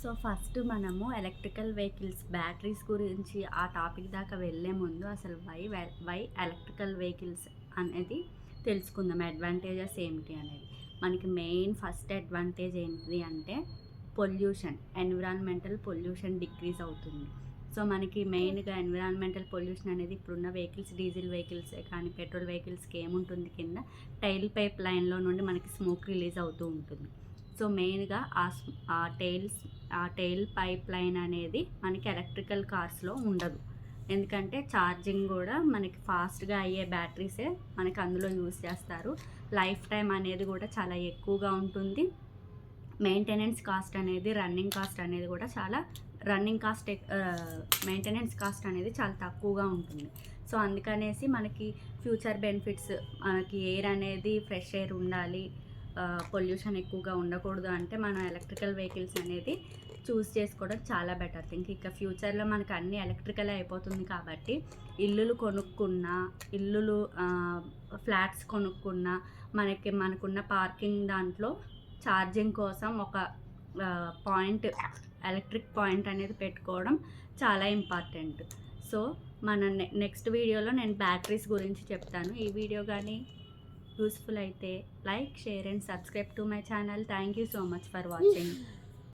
So first మనము electrical vehicles batteries గురించి ఆ టాపిక్ దాకా వెళ్ళే ముందు అసలు వై ఎలక్ట్రికల్ వెహికల్స్ అనేది తెలుసుకుందాం. అడ్వాంటేజెస్ ఏమిటి అనేది. మనకి మెయిన్ ఫస్ట్ అడ్వాంటేజ్ ఏంటిది అంటే పొల్యూషన్, ఎన్విరాన్మెంటల్ పొల్యూషన్ డిక్రీజ్ అవుతుంది. సో మనకి మెయిన్గా ఎన్విరాన్మెంటల్ పొల్యూషన్ అనేది ఇప్పుడున్న వెహికల్స్, డీజిల్ వెహికల్స్ కానీ పెట్రోల్ వెహికల్స్కి ఏముంటుంది, కింద టైల్ పైప్ లైన్లో నుండి మనకి స్మోక్ రిలీజ్ అవుతూ ఉంటుంది. సో మెయిన్గా ఆ టైల్ పైప్ లైన్ అనేది మనకి ఎలక్ట్రికల్ కార్స్లో ఉండదు. ఎందుకంటే ఛార్జింగ్ కూడా మనకి ఫాస్ట్గా అయ్యే బ్యాటరీసే మనకి అందులో యూస్ చేస్తారు. లైఫ్ టైం అనేది కూడా చాలా ఎక్కువగా ఉంటుంది. మెయింటెనెన్స్ కాస్ట్ అనేది మెయింటెనెన్స్ కాస్ట్ అనేది చాలా తక్కువగా ఉంటుంది. సో అందుకనేసి మనకి ఫ్యూచర్ బెనిఫిట్స్, మనకి ఎయిర్ అనేది ఫ్రెష్ ఎయిర్ ఉండాలి, పొల్యూషన్ ఎక్కువగా ఉండకూడదు అంటే మనం ఎలక్ట్రికల్ వెహికల్స్ అనేది చూస్ చేసుకోవడం చాలా బెటర్ థింగ్. ఇక ఫ్యూచర్లో మనకు అన్నీ ఎలక్ట్రికల్ అయిపోతుంది కాబట్టి ఫ్లాట్స్ కొనుక్కున్నా మనకున్న పార్కింగ్ దాంట్లో ఛార్జింగ్ కోసం ఒక ఎలక్ట్రిక్ పాయింట్ అనేది పెట్టుకోవడం చాలా ఇంపార్టెంట్. సో మన నెక్స్ట్ వీడియోలో నేను బ్యాటరీస్ గురించి చెప్తాను. ఈ వీడియో కానీ యూస్ఫుల్ అయితే like, share and subscribe to my channel. Thank you so much for watching.